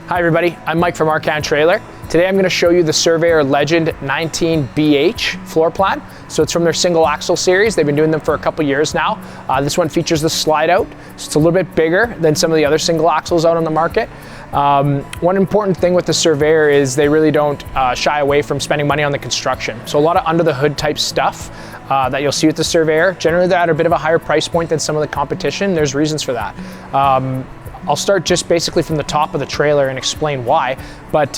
Hi everybody, I'm Mike from Arcan Trailer. Today I'm going to show you the Surveyor Legend 19BH floor plan. So it's from their single axle series. They've been doing them for a couple years now. This one features the slide out. So it's a little bit bigger than some of the other single axles out on the market. One important thing with the Surveyor is they really don't shy away from spending money on the construction. So a lot of under the hood type stuff that you'll see with the Surveyor. Generally they're at a bit of a higher price point than some of the competition. There's reasons for that. I'll start just basically from the top of the trailer and explain why. But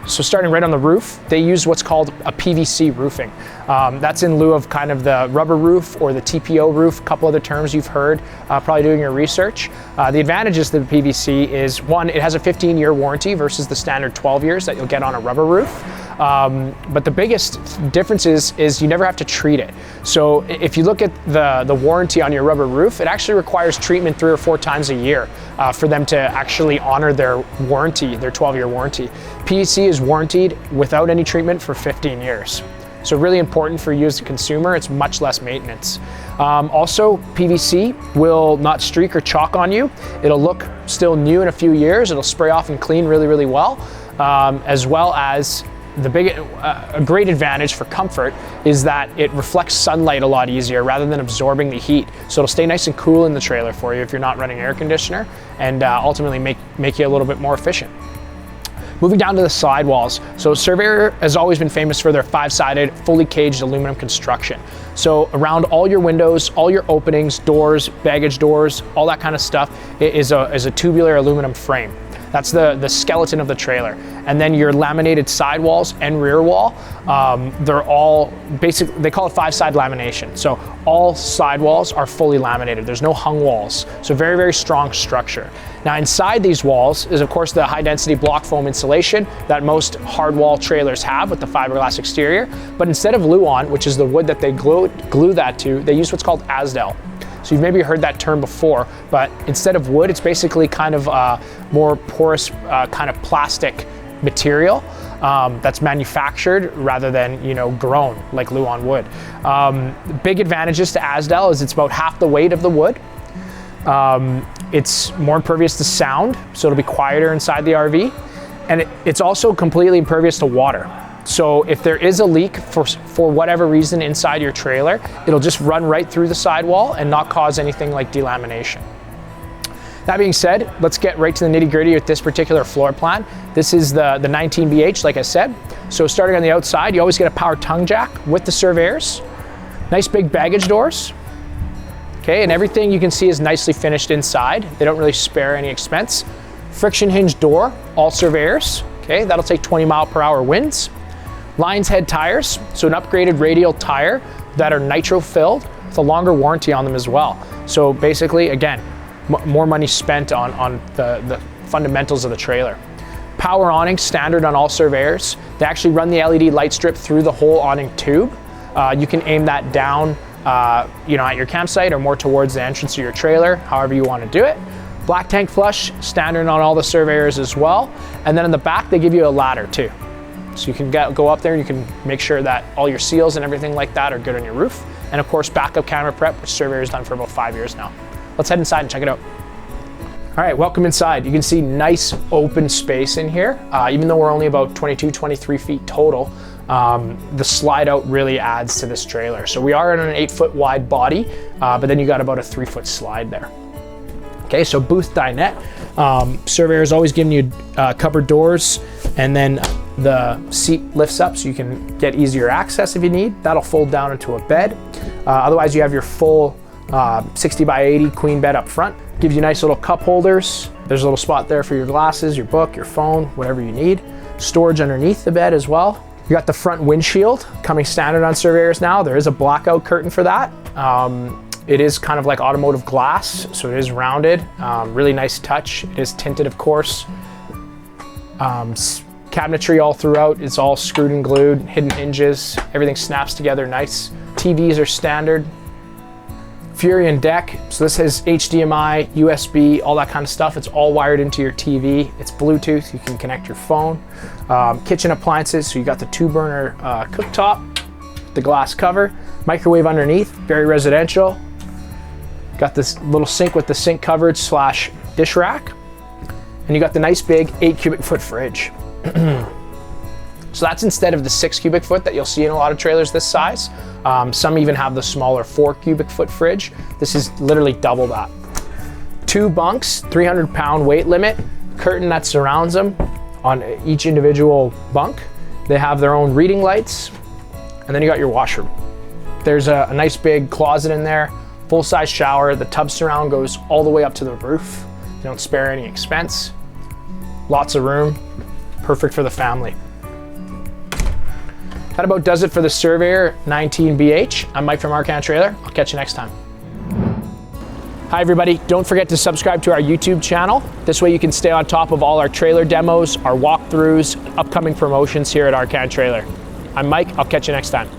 so starting right on the roof, they use what's called a PVC roofing. That's in lieu of kind of the rubber roof or the TPO roof, a couple other terms you've heard probably doing your research. The advantages to the PVC is, one, it has a 15-year warranty versus the standard 12 years that you'll get on a rubber roof. But the biggest difference is you never have to treat it. So if you look at the warranty on your rubber roof, it actually requires treatment 3 or 4 times a year for them to actually honor their warranty, their 12-year warranty. PVC is warranted without any treatment for 15 years. So really important for you as a consumer. It's much less maintenance. Also, PVC will not streak or chalk on you. It'll look still new in a few years. It'll spray off and clean really, really well, as well as a great advantage for comfort is that it reflects sunlight a lot easier rather than absorbing the heat. So it'll stay nice and cool in the trailer for you if you're not running air conditioner, and ultimately make you a little bit more efficient. Moving down to the sidewalls. So Surveyor has always been famous for their 5-sided, fully caged aluminum construction. So around all your windows, all your openings, doors, baggage doors, all that kind of stuff is a tubular aluminum frame. That's the skeleton of the trailer. And then your laminated sidewalls and rear wall, they're all basically, they call it 5-side lamination. So all sidewalls are fully laminated. There's no hung walls. So very, very strong structure. Now inside these walls is of course the high density block foam insulation that most hard wall trailers have with the fiberglass exterior. But instead of Luan, which is the wood that they glue that to, they use what's called Asdel. So you've maybe heard that term before, but instead of wood, it's basically kind of more porous kind of plastic material that's manufactured rather than, grown like Luan wood. Big advantages to Asdel is it's about half the weight of the wood. It's more impervious to sound, so it'll be quieter inside the RV. And it's also completely impervious to water. So if there is a leak for whatever reason inside your trailer, it'll just run right through the sidewall and not cause anything like delamination. That being said, let's get right to the nitty-gritty with this particular floor plan. This is the 19BH, like I said. So starting on the outside, you always get a power tongue jack with the Surveyors. Nice big baggage doors. Okay, and everything you can see is nicely finished inside. They don't really spare any expense. Friction hinge door, all Surveyors. Okay, that'll take 20-mile-per-hour winds. Lions head tires, so an upgraded radial tire that are nitro filled with a longer warranty on them as well. So basically, again, more money spent on the fundamentals of the trailer. Power awning, standard on all Surveyors. They actually run the LED light strip through the whole awning tube. You can aim that down at your campsite or more towards the entrance of your trailer, however you want to do it. Black tank flush, standard on all the Surveyors as well. And then in the back, they give you a ladder too. So you can go up there and you can make sure that all your seals and everything like that are good on your roof. And of course, backup camera prep, which Surveyor's done for about 5 years now. Let's head inside and check it out. All right, welcome inside. You can see nice open space in here. Even though we're only about 22, 23 feet total, the slide out really adds to this trailer. So we are on an 8-foot wide body, but then you got about a 3-foot slide there. Okay, so booth dinette. Surveyor's always giving you cupboard doors, and then the seat lifts up so you can get easier access if you need. That'll fold down into a bed. Otherwise, you have your full 60 by 80 queen bed up front. Gives you nice little cup holders. There's a little spot there for your glasses, your book, your phone, whatever you need. Storage underneath the bed as well. You got the front windshield coming standard on Surveyors now. There is a blackout curtain for that. It is kind of like automotive glass, so it is rounded. Really nice touch. It is tinted, of course. Cabinetry all throughout. It's all screwed and glued, hidden hinges. Everything snaps together nice. TVs are standard. Fury and deck. So this has HDMI, USB, all that kind of stuff. It's all wired into your TV. It's Bluetooth. You can connect your phone. Kitchen appliances. So you got the 2-burner cooktop, the glass cover, microwave underneath. Very residential. Got this little sink with the sink coverage / dish rack. And you got the nice big 8 cubic foot fridge. So that's instead of the 6 cubic foot that you'll see in a lot of trailers this size. Some even have the smaller 4 cubic foot fridge. This is literally double that. 2 bunks, 300-pound weight limit, curtain that surrounds them on each individual bunk. They have their own reading lights, and then you got your washroom. There's a nice big closet in there, full-size shower. The tub surround goes all the way up to the roof. You don't spare any expense. Lots of room, perfect for the family. That about does it for the Surveyor 19BH. I'm Mike from Arcan Trailer. I'll catch you next time. Hi everybody, don't forget to subscribe to our YouTube channel. This way you can stay on top of all our trailer demos, our walkthroughs, upcoming promotions here at Arcan Trailer. I'm Mike, I'll catch you next time.